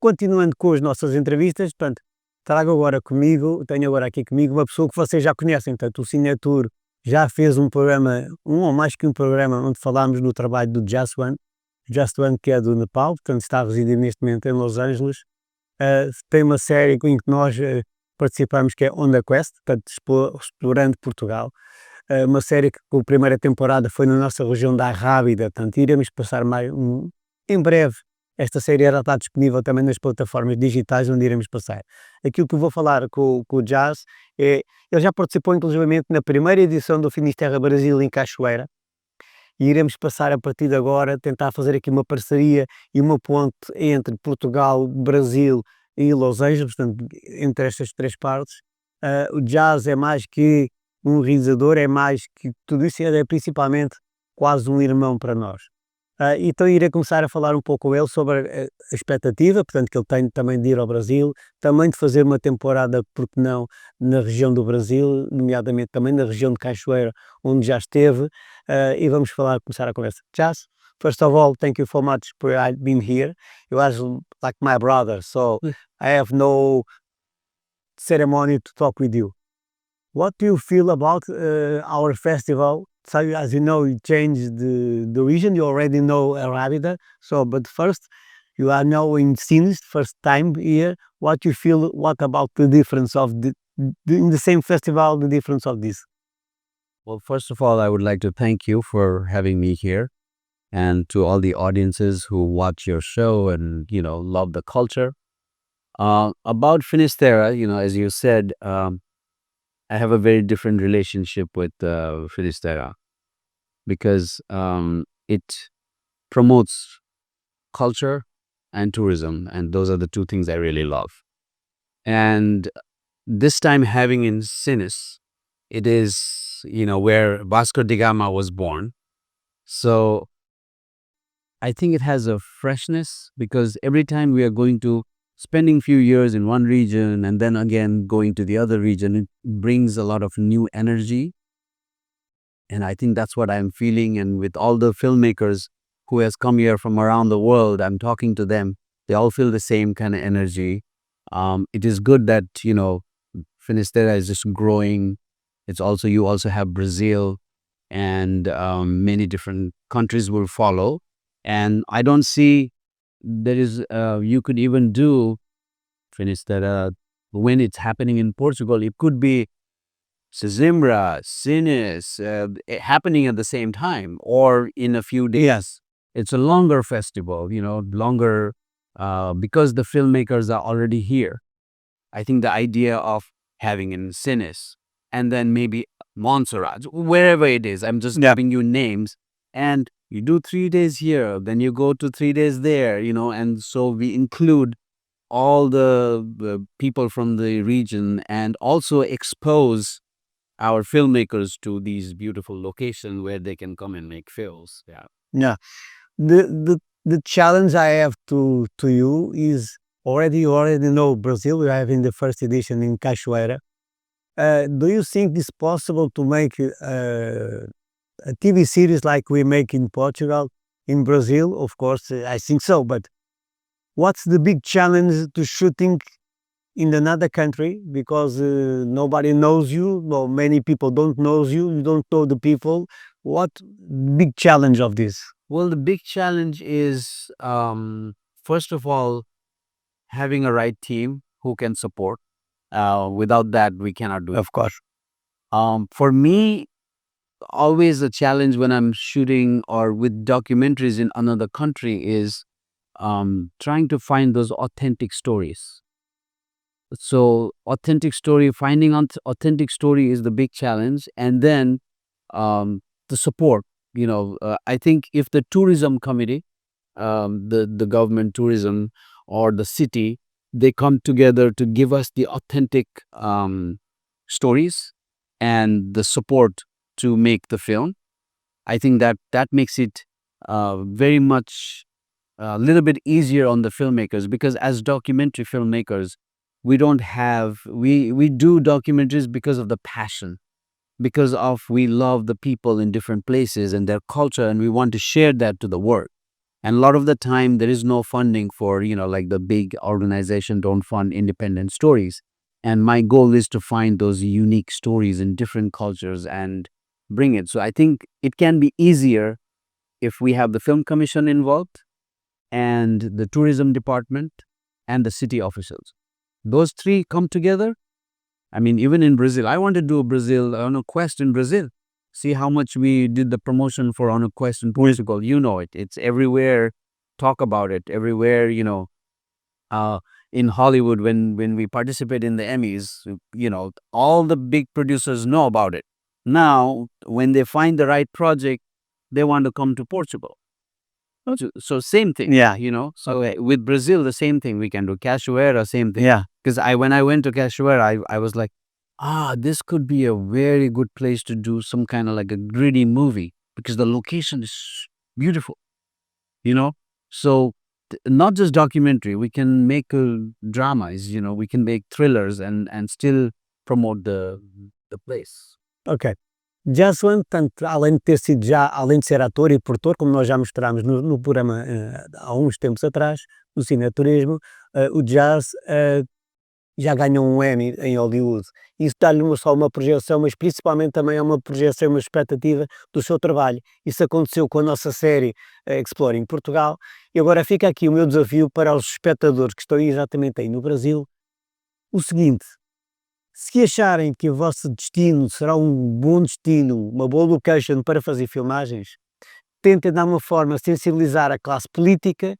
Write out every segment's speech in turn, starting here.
continuando com as nossas entrevistas, portanto, tenho agora aqui comigo uma pessoa que vocês já conhecem, portanto, o Cinetur já fez um programa, um ou mais que um programa, onde falámos do trabalho do Jaswant, que é do Nepal, portanto está a residir neste momento em Los Angeles. Tem uma série em que nós participamos, que é On the Quest, portanto, explorando Portugal. Uma série que a primeira temporada foi na nossa região da Rábida, portanto iremos passar em breve. Esta série já está disponível também nas plataformas digitais onde iremos passar. Aquilo que eu vou falar com o Jazz é, ele já participou inclusivamente na primeira edição do Finisterra Brasil em Cachoeira, e iremos passar a partir de agora, tentar fazer aqui uma parceria e uma ponte entre Portugal, Brasil e Los Angeles, portanto, entre estas três partes. O Jazz é mais que um realizador, é mais que tudo isso, é principalmente quase um irmão para nós. Então irei começar a falar um pouco com ele sobre a expectativa, portanto, que ele tem também de ir ao Brasil, também de fazer uma temporada, porque não, na região do Brasil, nomeadamente também na região de Cachoeira, onde já esteve, e vamos começar a conversa. Jazz, first of all, thank you so much for being here. You are like my brother, so I have no ceremony to talk with you. What do you feel about our festival? So as you know, you changed the region. You already know Arabida. So, but first, you are now in scenes, first time here. What you feel? What about the difference of in the same festival? The difference of this? Well, first of all, I would like to thank you for having me here, and to all the audiences who watch your show and love the culture. About Finisterra, as you said, I have a very different relationship with Finisterra because it promotes culture and tourism, and those are the two things I really love. And this time having in Sinis, it is, where Vasco da Gama was born. So I think it has a freshness because every time we are going to spending few years in one region and then again going to the other region, it brings a lot of new energy. And I think that's what I'm feeling. And with all the filmmakers who has come here from around the world, I'm talking to them, they all feel the same kind of energy. It is good that, Finisterra is just growing. You also have Brazil and many different countries will follow. And I don't see there is, you could even do Finisterra when it's happening in Portugal. It could be Sesimbra, Sinis, happening at the same time or in a few days. Yes. It's a longer festival, longer because the filmmakers are already here. I think the idea of having in Sinis and then maybe Montserrat, wherever it is, I'm just giving you names, and you do 3 days here, then you go to 3 days there, and so we include all the people from the region and also expose our filmmakers to these beautiful locations where they can come and make films. Yeah. The challenge I have to you is you already know Brazil. We have in the first edition in Cachoeira. Do you think it's possible to make a TV series like we make in Portugal, in Brazil? Of course, I think so. But what's the big challenge to shooting in another country? Because nobody knows you, or many people don't know you. You don't know the people. What big challenge of this? Well, the big challenge is, first of all, having a right team who can support. Without that, we cannot do it. Of course. For me, always a challenge when I'm shooting or with documentaries in another country is trying to find those authentic stories. So finding authentic story is the big challenge. And then the support, I think if the tourism committee, the government tourism or the city, they come together to give us the authentic stories and the support to make the film, I think that makes it very much a little bit easier on the filmmakers, because as documentary filmmakers, we do documentaries because of the passion, because of we love the people in different places and their culture, and we want to share that to the world. And a lot of the time, there is no funding for, like the big organization don't fund independent stories. And my goal is to find those unique stories in different cultures and bring it. So I think it can be easier if we have the film commission involved and the tourism department and the city officials. Those three come together. I mean, even in Brazil, I want to do Brazil on a quest in Brazil. See how much we did the promotion for On a Quest in Portugal. You know it. It's everywhere. Talk about it everywhere. In Hollywood, when we participate in the Emmys, all the big producers know about it. Now, when they find the right project, they want to come to Portugal. So same thing. Yeah. So with Brazil, the same thing. We can do Cachoeira, same thing. Yeah. Because when I went to Cachoeira, I was like, this could be a very good place to do some kind of like a gritty movie because the location is beautiful, So not just documentary, we can make dramas, we can make thrillers and still promote the place. Ok. Jaswant, tanto, além de ser ator e produtor, como nós já mostramos no programa há uns tempos atrás, no Cineturismo, o Jazz já ganhou um Emmy em Hollywood. Isso dá-lhe só uma projeção, mas principalmente também é uma projeção, uma expectativa do seu trabalho. Isso aconteceu com a nossa série Exploring Portugal. E agora fica aqui o meu desafio para os espectadores que estão exatamente aí no Brasil. O seguinte: se acharem que o vosso destino será um bom destino, uma boa location para fazer filmagens, tentem de alguma forma sensibilizar a classe política,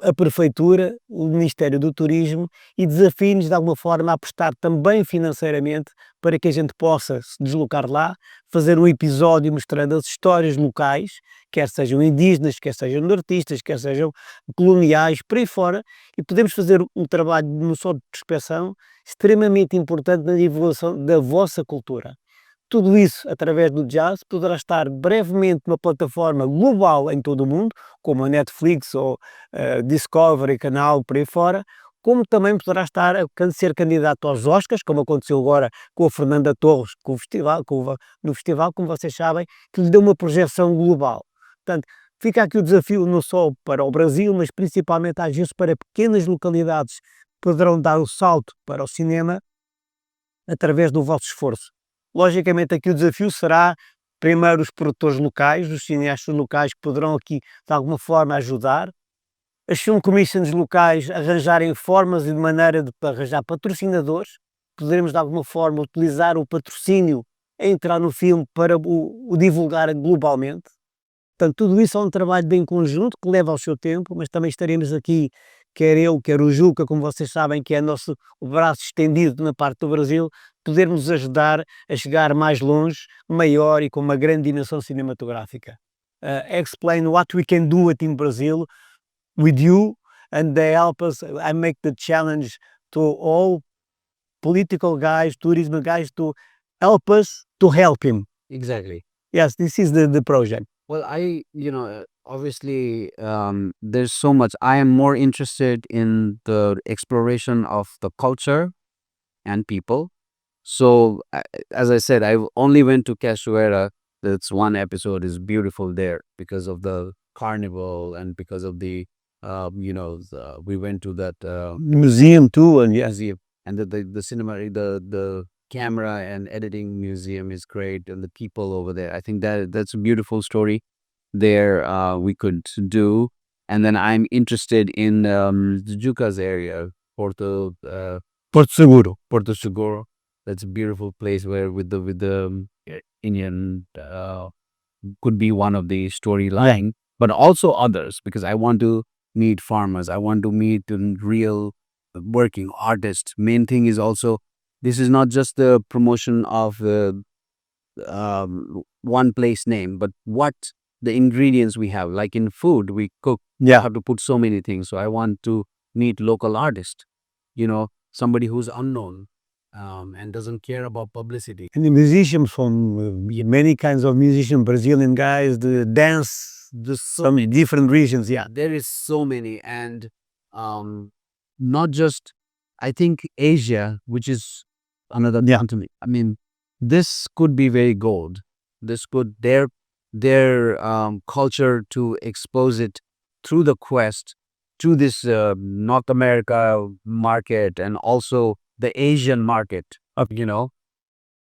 a prefeitura, o Ministério do Turismo e desafiem-nos de alguma forma a apostar também financeiramente para que a gente possa se deslocar lá, fazer um episódio mostrando as histórias locais, quer sejam indígenas, quer sejam nortistas, quer sejam coloniais, por aí fora, e podemos fazer um trabalho não só de prospeção extremamente importante na divulgação da vossa cultura. Tudo isso, através do Jazz, poderá estar brevemente numa plataforma global em todo o mundo, como a Netflix ou Discovery, canal, por aí fora, como também poderá estar a ser candidato aos Oscars, como aconteceu agora com a Fernanda Torres, no festival, como vocês sabem, que lhe deu uma projeção global. Portanto, fica aqui o desafio não só para o Brasil, mas principalmente às vezes para pequenas localidades que poderão dar o salto para o cinema através do vosso esforço. Logicamente aqui o desafio será primeiro os produtores locais, os cineastas locais que poderão aqui de alguma forma ajudar, as film commissions locais arranjarem formas e de maneira de arranjar patrocinadores, poderemos de alguma forma utilizar o patrocínio a entrar no filme para o divulgar globalmente. Portanto, tudo isso é um trabalho bem conjunto que leva ao seu tempo, mas também estaremos aqui, quer eu, quer o Juca, como vocês sabem, que é o braço estendido na parte do Brasil, podermos ajudar a chegar mais longe, maior e com uma grande dimensão cinematográfica. Explain what we can do it in Brazil with you, and they help us. I make the challenge to all political guys, tourism guys, to help us to help him. Exactly. Yes, this is the project. Well, obviously, there's so much. I am more interested in the exploration of the culture and people. So, as I said, I only went to Cachoeira. That's one episode is beautiful there because of the carnival and because of the, we went to that Museum too, and yes, museum and the cinema, the camera and editing museum is great, and the people over there. I think that's a beautiful story there we could do. And then I'm interested in the Juca's area, Porto Seguro. That's a beautiful place where with the Indian could be one of the storyline, but also others, because I want to meet farmers. I want to meet real working artists. Main thing is also, this is not just the promotion of the one place name, but what the ingredients we have. Like in food, we cook. yeah, Have to put so many things. So I want to meet local artists. Somebody who's unknown and doesn't care about publicity. and the musicians from many kinds of musicians, Brazilian guys, the dance, some different regions. Yeah, There is so many, and not just, I think Asia, which is another Yeah. continent. I mean, this could be very gold. This could, their their culture, to expose it through the quest to this North America market and also the Asian market of,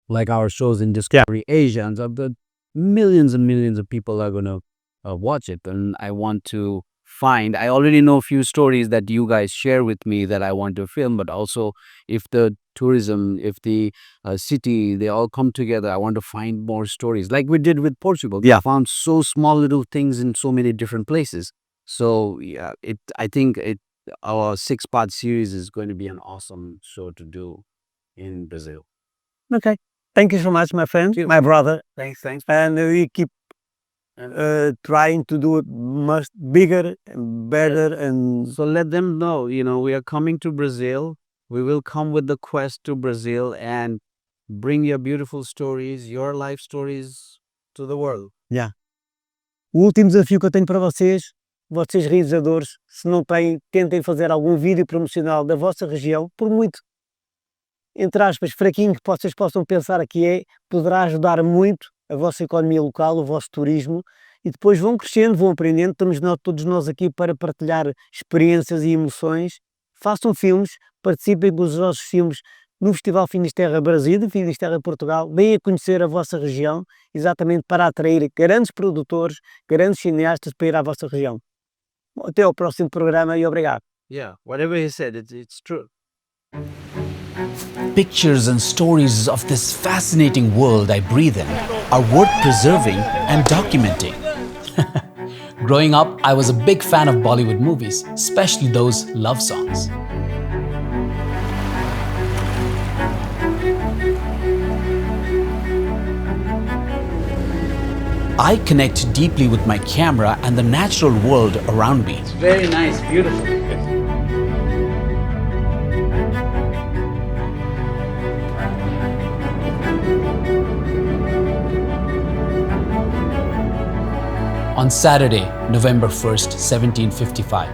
like our shows in Discovery Asia, and of the millions and millions of people are going to watch it. And I want to I already know a few stories that you guys share with me that I want to film, but also if the tourism, if the city, they all come together, I want to find more stories like we did with Portugal. Yeah. We found so small little things in so many different places. So yeah, I think our 6-part series is going to be an awesome show to do in Brazil. Okay. Thank you so much, my friend, Thank you. my brother. Thanks. And we keep trying to do it much bigger and better. And So let them know, we are coming to Brazil. We will come with the quest to Brazil and bring your beautiful stories, your life stories to the world. o último desafio que eu tenho para vocês realizadores, se não têm, tentem fazer algum vídeo promocional da vossa região, por muito, entre aspas, fraquinho que vocês possam pensar que poderá ajudar muito a vossa economia local, o vosso turismo, e depois vão crescendo, vão aprendendo. Estamos todos nós aqui para partilhar experiências e emoções. Façam filmes, participem dos vossos filmes no Festival Finisterra Brasil, Finisterra Portugal. Venham a conhecer a vossa região, exatamente para atrair grandes produtores, grandes cineastas para ir à vossa região. Até ao próximo programa e obrigado. Yeah, whatever he said, it's true. Pictures and stories of this fascinating world I breathe in are worth preserving and documenting. Growing up, I was a big fan of Bollywood movies, especially those love songs. I connect deeply with my camera and the natural world around me. It's very nice, beautiful. On Saturday, November 1st, 1755,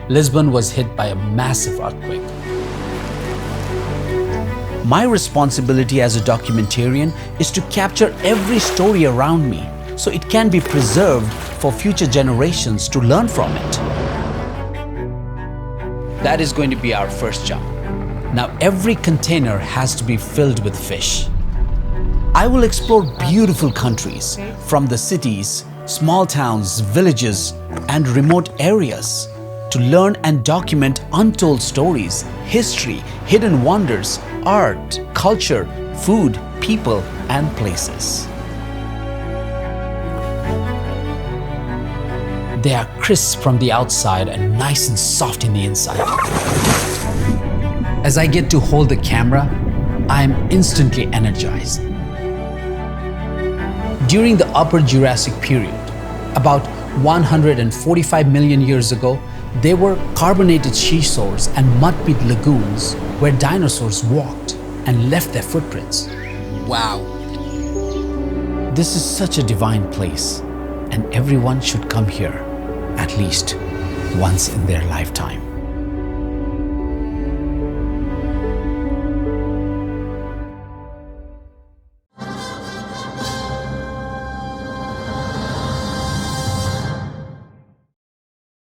Lisbon was hit by a massive earthquake. My responsibility as a documentarian is to capture every story around me so it can be preserved for future generations to learn from it. That is going to be our first jump. Now every container has to be filled with fish. I will explore beautiful countries, from the cities, small towns, villages, and remote areas, to learn and document untold stories, history, hidden wonders, art, culture, food, people, and places. They are crisp from the outside and nice and soft in the inside. As I get to hold the camera, I am instantly energized. During the Upper Jurassic period, about 145 million years ago, there were carbonated seashores and mud-pit lagoons where dinosaurs walked and left their footprints. Wow! This is such a divine place, and everyone should come here at least once in their lifetime.